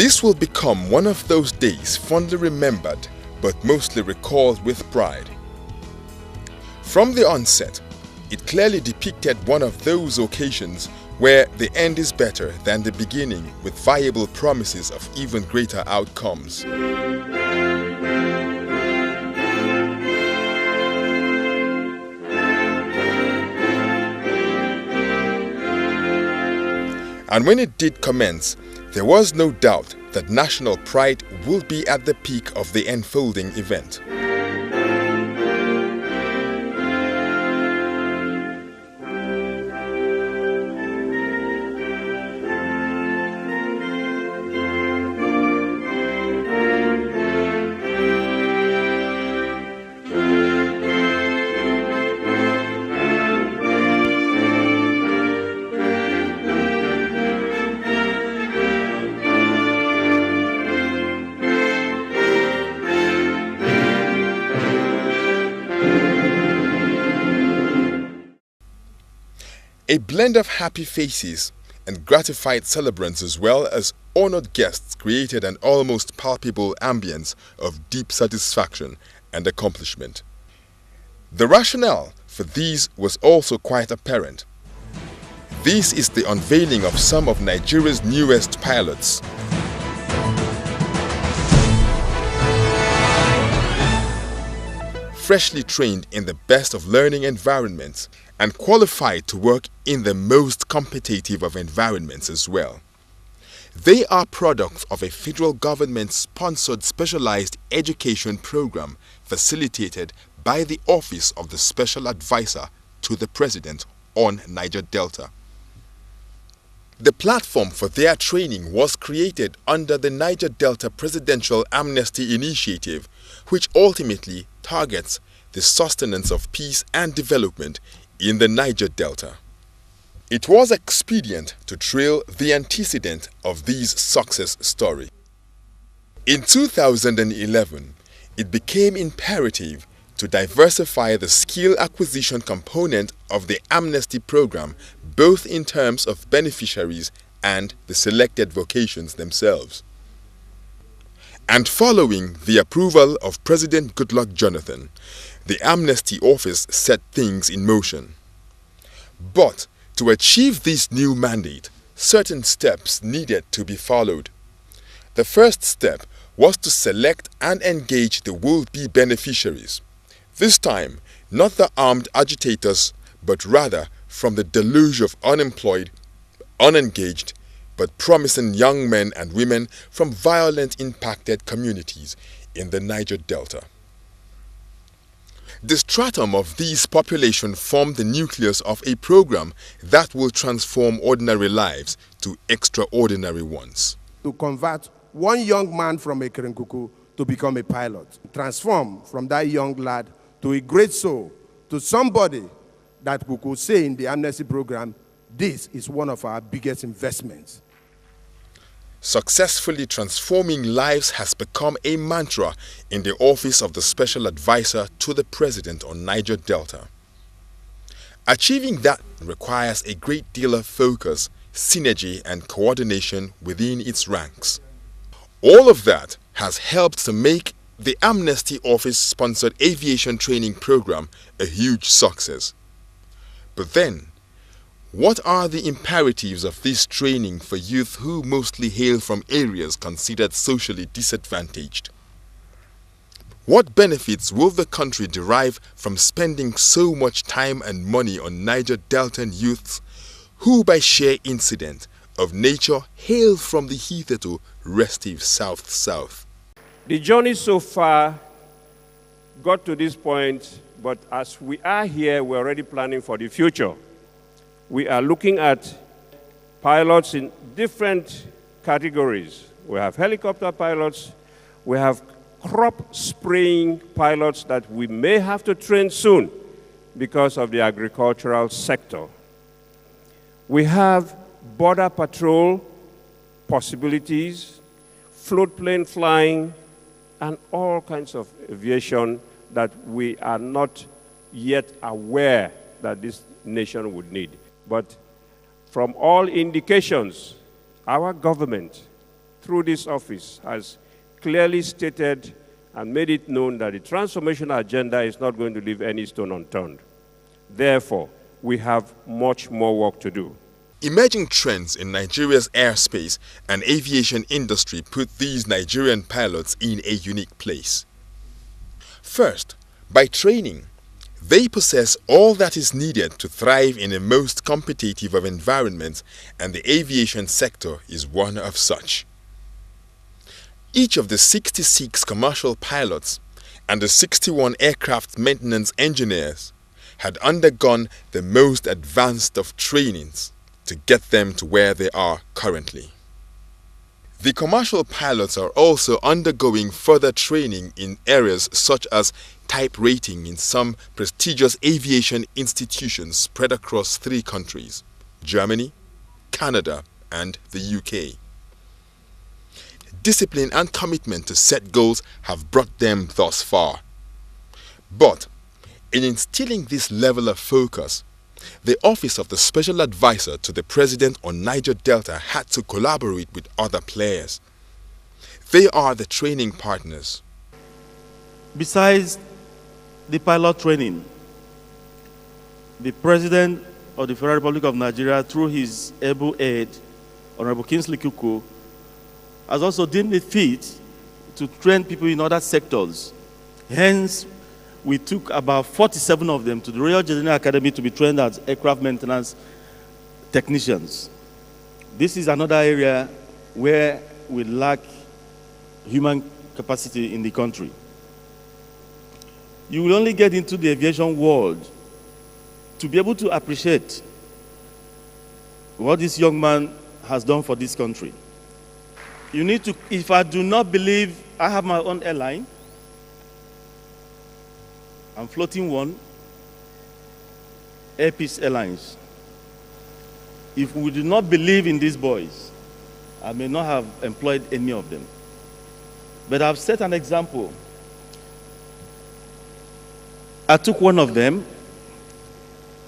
This will become one of those days fondly remembered but mostly recalled with pride. From the onset, it clearly depicted one of those occasions where the end is better than the beginning, with viable promises of even greater outcomes. And when it did commence, there was no doubt that national pride would be at the peak of the unfolding event. A blend of happy faces and gratified celebrants as well as honored guests created an almost palpable ambience of deep satisfaction and accomplishment. The rationale for these was also quite apparent. This is the unveiling of some of Nigeria's newest pilots. Freshly trained in the best of learning environments and qualified to work in the most competitive of environments as well. They are products of a federal government-sponsored specialized education program facilitated by the Office of the Special Advisor to the President on Niger Delta. The platform for their training was created under the Niger Delta Presidential Amnesty Initiative, which ultimately targets the sustenance of peace and development in the Niger Delta. It was expedient to trail the antecedent of this success story. In 2011, it became imperative to diversify the skill acquisition component of the Amnesty program, both in terms of beneficiaries and the selected vocations themselves. And following the approval of President Goodluck Jonathan, the Amnesty Office set things in motion. But to achieve this new mandate, certain steps needed to be followed. The first step was to select and engage the would-be beneficiaries. This time, not the armed agitators, but rather from the deluge of unemployed, unengaged, but promising young men and women from violent impacted communities in the Niger Delta. The stratum of these population formed the nucleus of a program that will transform ordinary lives to extraordinary ones. To convert one young man from a Kerenkuku to become a pilot, transform from that young lad to a great soul, to somebody that we could say in the Amnesty program, this is one of our biggest investments. Successfully transforming lives has become a mantra in the Office of the Special Advisor to the President on Niger Delta. Achieving that requires a great deal of focus, synergy, and coordination within its ranks. All of that has helped to make the Amnesty Office-sponsored aviation training program a huge success. But then, what are the imperatives of this training for youth who mostly hail from areas considered socially disadvantaged? What benefits will the country derive from spending so much time and money on Niger Delta youths who by sheer incident of nature hail from the hitherto restive South? The journey so far got to this point, but as we are here, we're already planning for the future. We are looking at pilots in different categories. We have helicopter pilots, we have crop spraying pilots that we may have to train soon because of the agricultural sector. We have border patrol possibilities, float plane flying, and all kinds of aviation that we are not yet aware that this nation would need. But from all indications, our government, through this office, has clearly stated and made it known that the transformation agenda is not going to leave any stone unturned. Therefore, we have much more work to do. Emerging trends in Nigeria's airspace and aviation industry put these Nigerian pilots in a unique place. First, by training, they possess all that is needed to thrive in the most competitive of environments, and the aviation sector is one of such. Each of the 66 commercial pilots and the 61 aircraft maintenance engineers had undergone the most advanced of trainings to get them to where they are currently. The commercial pilots are also undergoing further training in areas such as type rating in some prestigious aviation institutions spread across 3 countries: Germany, Canada, and the UK. Discipline and commitment to set goals have brought them thus far. But in instilling this level of focus, the Office of the Special Advisor to the President on Niger Delta had to collaborate with other players. They are the training partners. Besides the pilot training, the President of the Federal Republic of Nigeria, through his able aide, Honorable Kingsley Kuku, has also deemed it fit to train people in other sectors. Hence, we took about 47 of them to the Royal Engineering Academy to be trained as aircraft maintenance technicians. This is another area where we lack human capacity in the country. You will only get into the aviation world to be able to appreciate what this young man has done for this country. You need to, if I do not believe, I have my own airline, I'm floating one, Air Peace Airlines. If we do not believe in these boys, I may not have employed any of them. But I've set an example. I took one of them,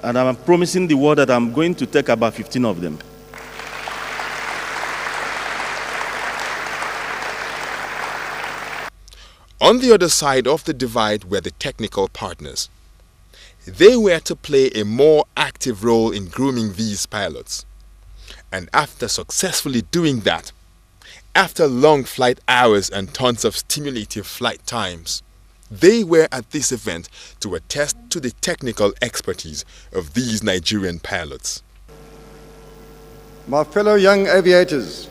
and I'm promising the world that I'm going to take about 15 of them. On the other side of the divide were the technical partners. They were to play a more active role in grooming these pilots. And after successfully doing that, after long flight hours and tons of stimulative flight times, they were at this event to attest to the technical expertise of these Nigerian pilots. My fellow young aviators,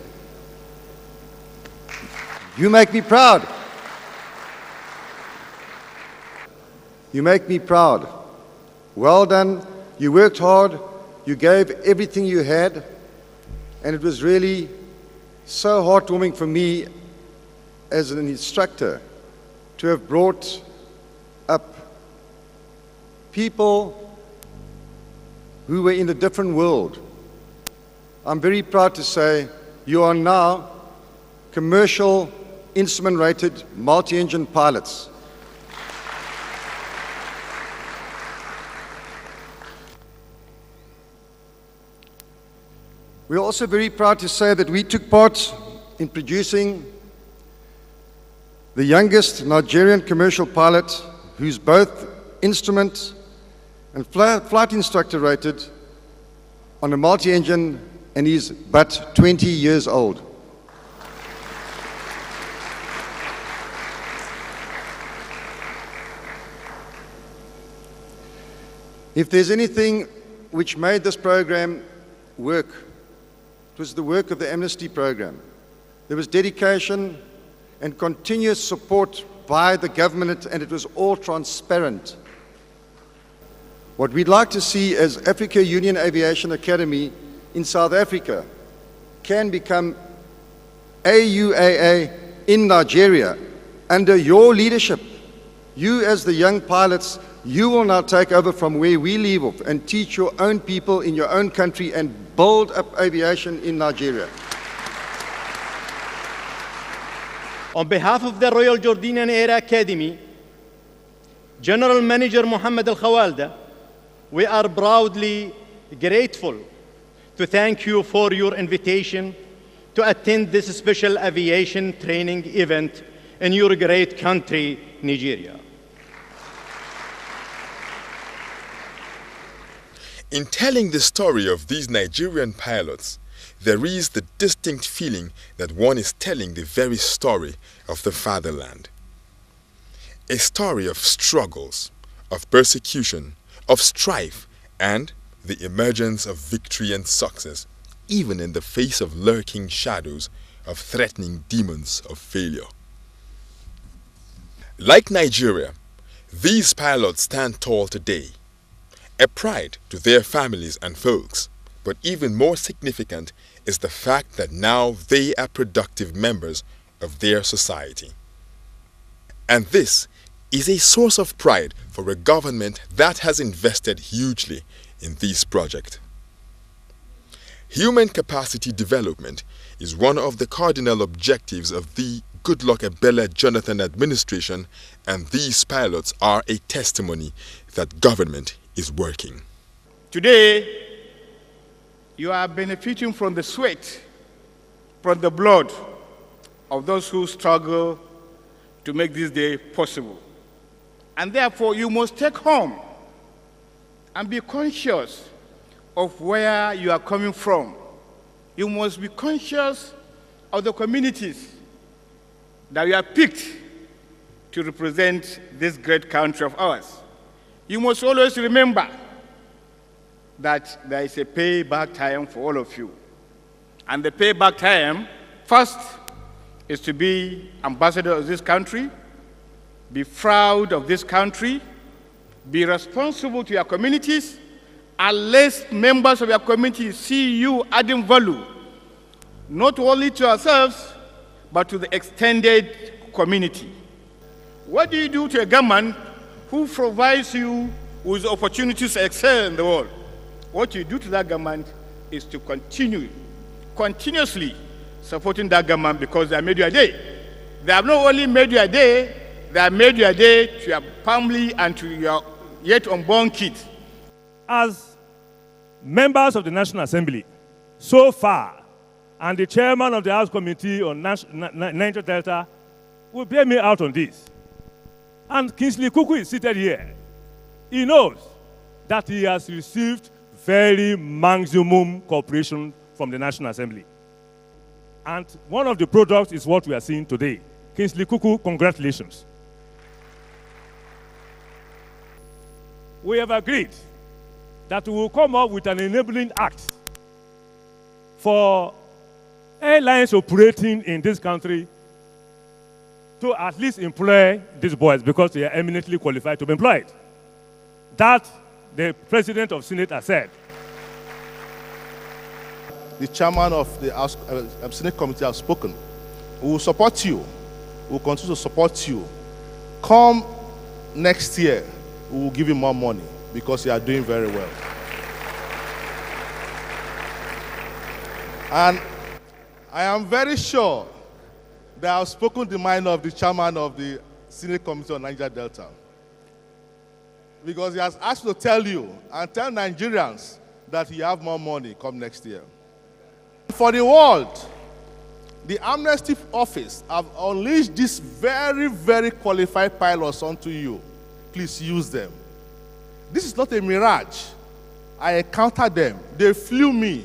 you make me proud. You make me proud. Well done. You worked hard. You gave everything you had. And it was really so heartwarming for me as an instructor to have brought up people who were in a different world. I'm very proud to say you are now commercial instrument-rated multi-engine pilots. We're also very proud to say that we took part in producing the youngest Nigerian commercial pilot who's both instrument and flight instructor rated on a multi-engine, and he's but 20 years old. If there's anything which made this program work, it was the work of the Amnesty program. There was dedication and continuous support by the government, and it was all transparent. What we'd like to see as Africa Union Aviation Academy in South Africa can become AUAA in Nigeria under your leadership. You as the young pilots, you will now take over from where we leave off and teach your own people in your own country and build up aviation in Nigeria. On behalf of the Royal Jordanian Air Academy, General Manager Mohammed Al-Khawalda, we are proudly grateful to thank you for your invitation to attend this special aviation training event in your great country, Nigeria. In telling the story of these Nigerian pilots, there is the distinct feeling that one is telling the very story of the fatherland. A story of struggles, of persecution, of strife, and the emergence of victory and success, even in the face of lurking shadows of threatening demons of failure. Like Nigeria, these pilots stand tall today, a pride to their families and folks, but even more significant is the fact that now they are productive members of their society. And this is a source of pride for a government that has invested hugely in this project. Human capacity development is one of the cardinal objectives of the Goodluck Ebele Jonathan administration, and these pilots are a testimony that government is working. Today, you are benefiting from the sweat, from the blood of those who struggle to make this day possible. And therefore, you must take home and be conscious of where you are coming from. You must be conscious of the communities that you are picked to represent this great country of ours. You must always remember that there is a payback time for all of you. And the payback time, first, is to be ambassador of this country, be proud of this country, be responsible to your communities, and let members of your community see you adding value, not only to ourselves, but to the extended community. What do you do to a government who provides you with opportunities to excel in the world? What you do to that government is to continuously supporting that government, because they have made you a day. They have not only made you a day, they have made you a day to your family and to your yet unborn kids. As members of the National Assembly, so far, and the chairman of the House Committee on Niger Delta will bear me out on this. And Kingsley Kuku is seated here. He knows that he has received very maximum cooperation from the National Assembly. And one of the products is what we are seeing today. Kingsley Kuku, congratulations. We have agreed that we will come up with an enabling act for airlines operating in this country to at least employ these boys, because they are eminently qualified to be employed. That the President of Senate has said. The chairman of the House, Senate Committee has spoken. We will support you. We will continue to support you. Come next year, we will give you more money, because you are doing very well. And I am very sure that I have spoken the mind of the chairman of the Senate Committee on Niger Delta, because he has asked me to tell you and tell Nigerians that you have more money come next year. For the world, the Amnesty Office have unleashed these very, very qualified pilots onto you. Please use them. This is not a mirage. I encountered them. They flew me.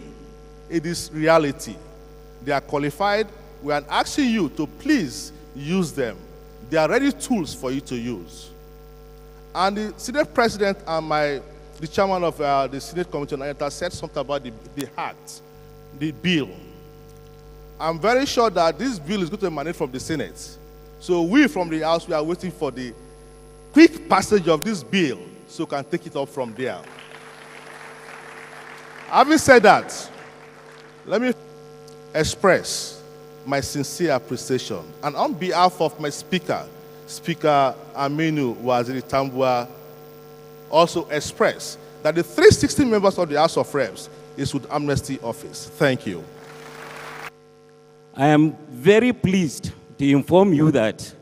It is reality. They are qualified. We are asking you to please use them. They are ready tools for you to use. And the Senate President and the chairman of the Senate Committee on Niger said something about the act, the bill. I'm very sure that this bill is going to emanate from the Senate. So we from the House, we are waiting for the quick passage of this bill so we can take it up from there. Having said that, let me express my sincere appreciation, and on behalf of my Speaker Aminu Waziri Tambua, also express that the 360 members of the House of Reps is with Amnesty Office. Thank you. I am very pleased to inform you that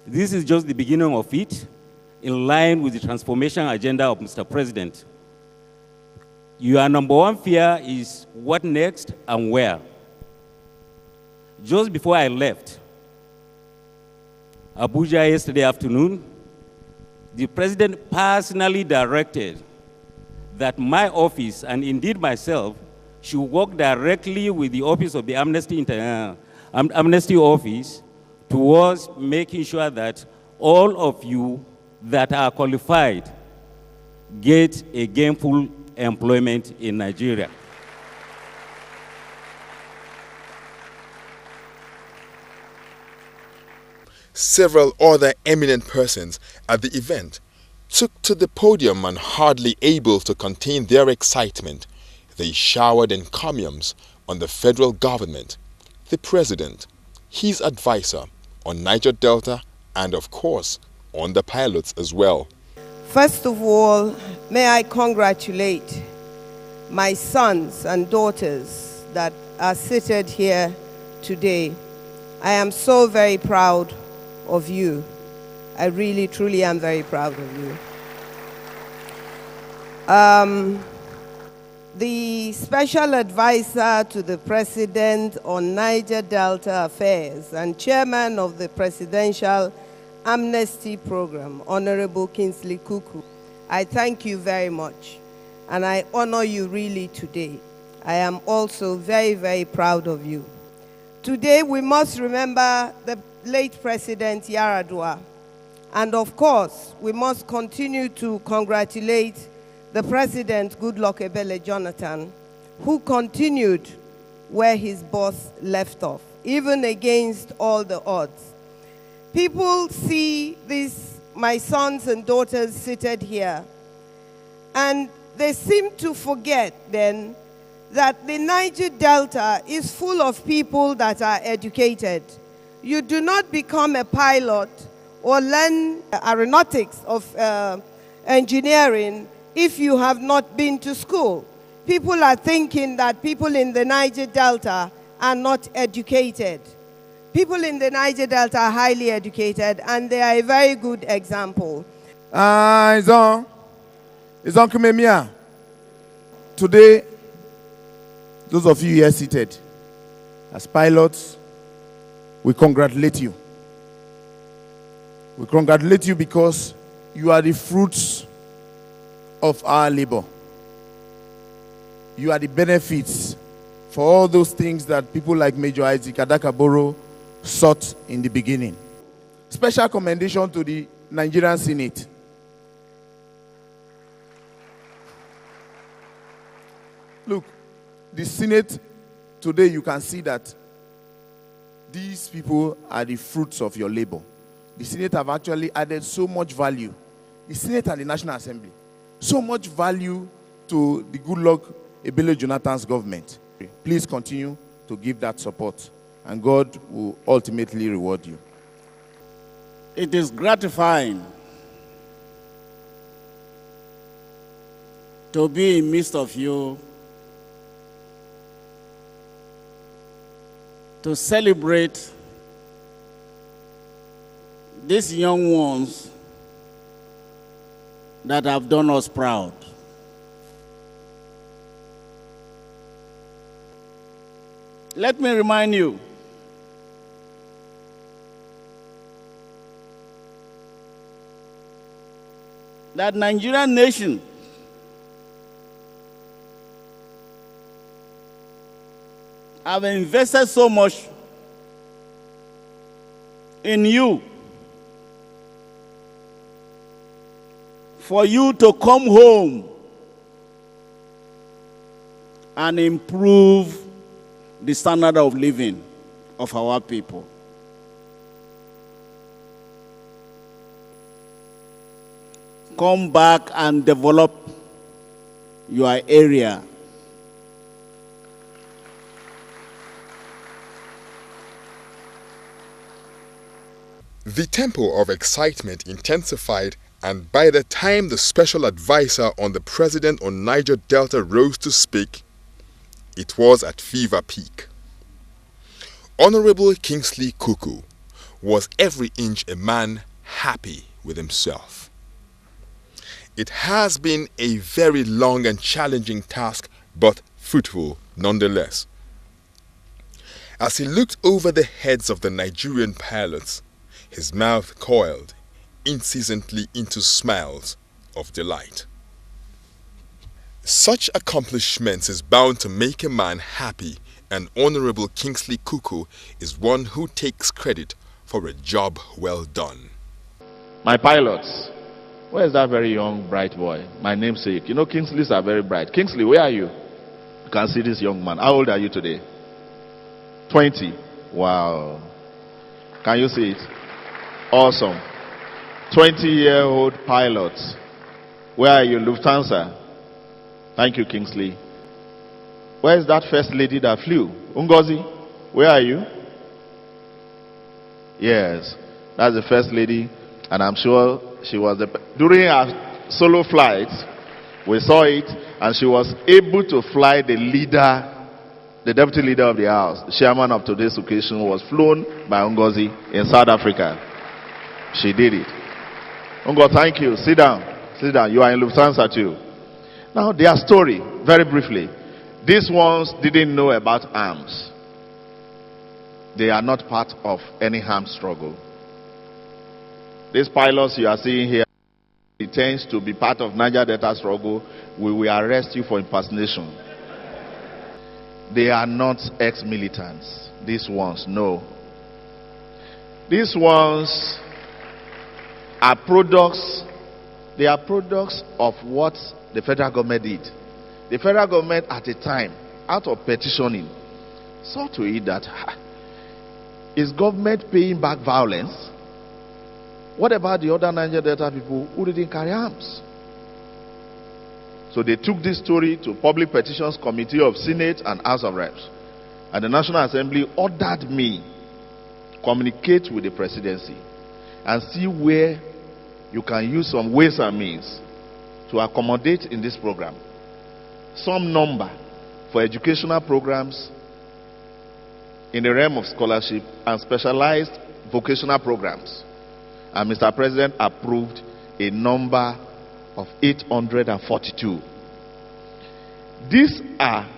this is just the beginning of it, in line with the transformation agenda of Mr. President. Your number one fear is what next and where. just before I left Abuja yesterday afternoon, the President personally directed that my office, and indeed myself, should work directly with the Office of the Amnesty Office towards making sure that all of you that are qualified get a gainful employment in Nigeria. Several other eminent persons at the event took to the podium, and hardly able to contain their excitement, they showered encomiums on the federal government, the president, his advisor on Niger Delta, and of course on the pilots as well. First of all, may I congratulate my sons and daughters that are seated here today. I am so very proud of you. I really, truly am very proud of you. The special advisor to the president on Niger Delta affairs and chairman of the Presidential Amnesty Program, Honorable Kingsley Kuku, I thank you very much, and I honor you really today. I am also very, very proud of you. Today we must remember the late President Yaradua, and of course we must continue to congratulate the President Goodluck Ebele Jonathan, who continued where his boss left off, even against all the odds. People see these, my sons and daughters seated here, and they seem to forget then that the Niger Delta is full of people that are educated. You do not become a pilot or learn aeronautics of engineering if you have not been to school. People are thinking that people in the Niger Delta are not educated. People in the Niger Delta are highly educated, and they are a very good example. It's on Kumemia. Today, those of you here seated as pilots, we congratulate you. We congratulate you because you are the fruits of our labor. You are the benefits for all those things that people like Major Isaac Adakaboro sought in the beginning. Special commendation to the Nigerian Senate. Look, the Senate, today you can see that these people are the fruits of your labor. The Senate have actually added so much value. The Senate and the National Assembly, so much value to the Goodluck Ebele Jonathan's government. Please continue to give that support, and God will ultimately reward you. It is gratifying to be in midst of you, to celebrate these young ones that have done us proud. Let me remind you that Nigerian nation have invested so much in you for you to come home and improve the standard of living of our people. Come back and develop your area. The tempo of excitement intensified, and by the time the special advisor on the president on Niger Delta rose to speak, it was at fever peak. Honorable Kingsley Kuku was every inch a man happy with himself. It has been a very long and challenging task, but fruitful nonetheless. As he looked over the heads of the Nigerian pilots, his mouth coiled incessantly into smiles of delight. Such accomplishments is bound to make a man happy, and Honorable Kingsley Kuku is one who takes credit for a job well done. My pilots, where is that very young, bright boy? My namesake. You know, Kingsleys are very bright. Kingsley, where are you? You can see this young man. How old are you today? 20. Wow. Can you see it? Awesome. 20-year-old pilots. Where are you? Lufthansa. Thank you, Kingsley. Where is that first lady that flew? Ngozi, where are you? Yes, that's the first lady, and I'm sure she was during our solo flight, we saw it, and she was able to fly the leader, the deputy leader of the house. The chairman of today's occasion was flown by Ngozi in South Africa. She did it. Ngo, thank you. Sit down. Sit down. You are in Lufthansa too. Now, their story, very briefly. These ones didn't know about arms. They are not part of any armed struggle. These pilots you are seeing here intends to be part of Niger Delta struggle. We will arrest you for impersonation. They are not ex-militants. These ones, no. These ones are products. They are products of what the federal government did. The federal government at the time, out of petitioning, saw to it that is government paying back violence? What about the other Niger Delta people who didn't carry arms? So they took this story to Public Petitions Committee of Senate and House of Reps. And the National Assembly ordered me communicate with the presidency and see where you can use some ways and means to accommodate in this program some number for educational programs in the realm of scholarship and specialized vocational programs. And Mr. President approved a number of 842. These are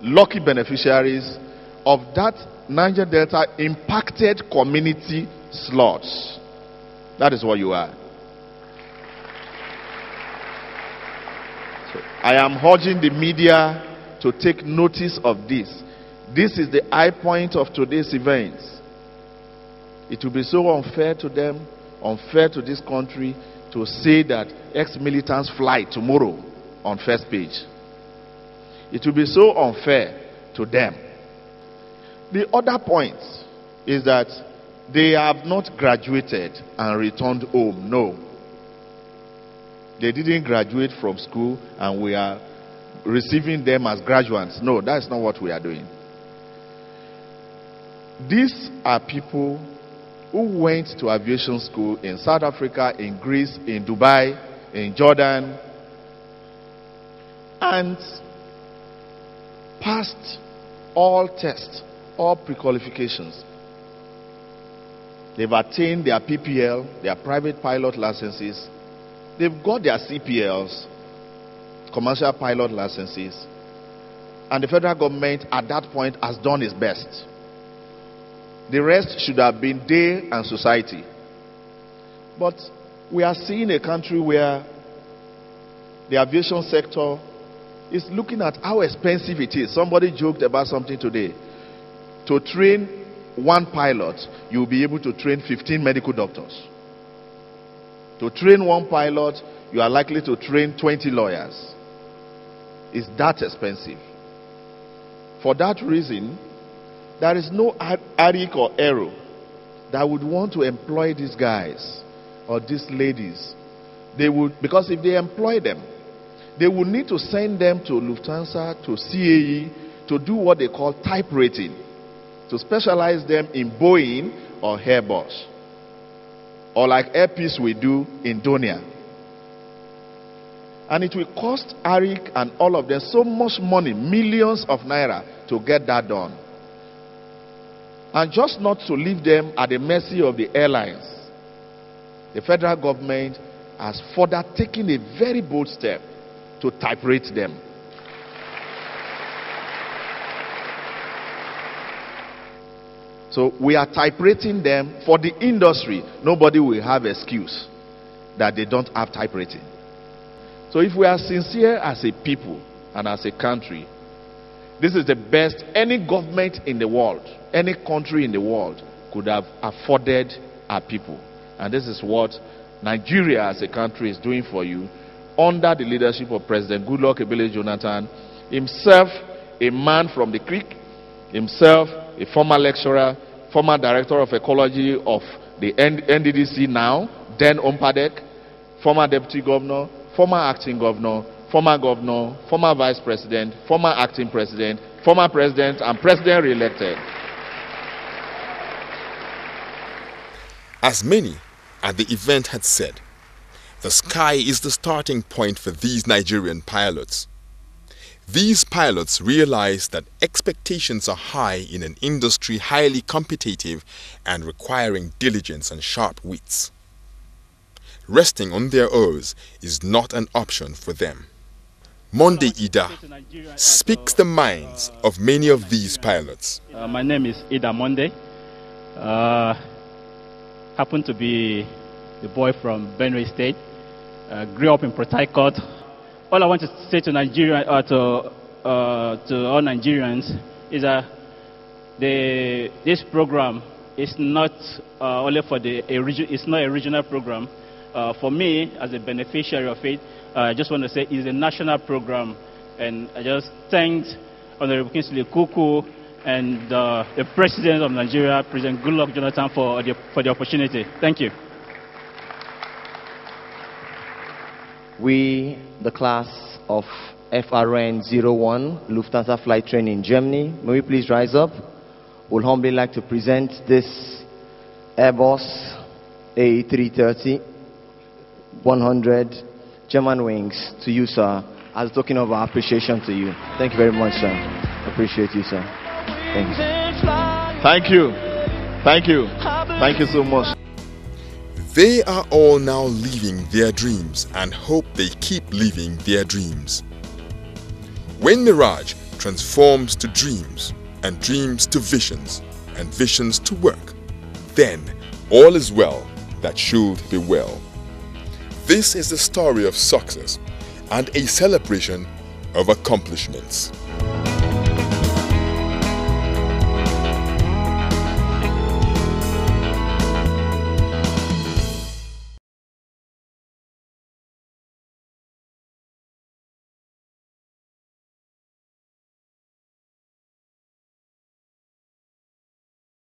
lucky beneficiaries of that Niger Delta impacted community slots. That is what you are. So I am urging the media to take notice of this. This is the high point of today's events. It will be so unfair to them, unfair to this country, to say that ex-militants fly tomorrow on first page. It will be so unfair to them. The other point is that they have not graduated and returned home. No. They didn't graduate from school and we are receiving them as graduates. No, that's not what we are doing. These are people who went to aviation school in South Africa, in Greece, in Dubai, in Jordan, and passed all tests, all pre-qualifications. They've attained their PPL, their private pilot licenses. They've got their CPLs, commercial pilot licenses. And the federal government at that point has done its best. The rest should have been they and society. But we are seeing a country where the aviation sector is looking at how expensive it is. Somebody joked about something today. To train one pilot, you'll be able to train 15 medical doctors. To train one pilot, you are likely to train 20 lawyers. It's that expensive. For that reason, there is no Arik or Aero that would want to employ these guys or these ladies. They would, because if they employ them, they would need to send them to Lufthansa, to CAE, to do what they call type rating, to specialize them in Boeing or Airbus, or like Air Peace we do in Donia. And it will cost Arik and all of them so much money, millions of naira, to get that done. And just not to leave them at the mercy of the airlines. The federal government has further taken a very bold step to type rate them. So we are type-rating them for the industry. Nobody will have excuse that they don't have type-rating. So if we are sincere as a people and as a country, this is the best any government in the world, any country in the world could have afforded our people. And this is what Nigeria as a country is doing for you under the leadership of President Goodluck Ebele Jonathan, himself a man from the creek, himself a former lecturer, former director of ecology of the NDDC now, then Ompadek, former deputy governor, former acting governor, former vice president, former acting president, former president, and president re-elected. As many at the event had said, the sky is the starting point for these Nigerian pilots. These pilots realize that expectations are high in an industry highly competitive and requiring diligence and sharp wits. Resting on their oars is not an option for them. Monday Ida speaks the minds of many of these pilots. My name is Ida Monday. Happen to be the boy from Benue State. Grew up in Port Harcourt. All I want to say to Nigeria, to all Nigerians, is that this program is not only for it's not a regional program. For me, as a beneficiary of it, I just want to say it's a national program, and I just thanked Honorable Kingsley Kuku and the President of Nigeria, President Goodluck Jonathan, for the opportunity. Thank you. We, the class of FRN 01, Lufthansa flight training in Germany, may we please rise up? Would humbly like to present this Airbus A330 100 German wings to you, sir, as a token of our appreciation to you. Thank you very much, sir. Appreciate you, sir. Thank you. Thank you. Thank you. Thank you so much. They are all now living their dreams and hope they keep living their dreams. When mirage transforms to dreams and dreams to visions and visions to work, then all is well that should be well. This is the story of success and a celebration of accomplishments.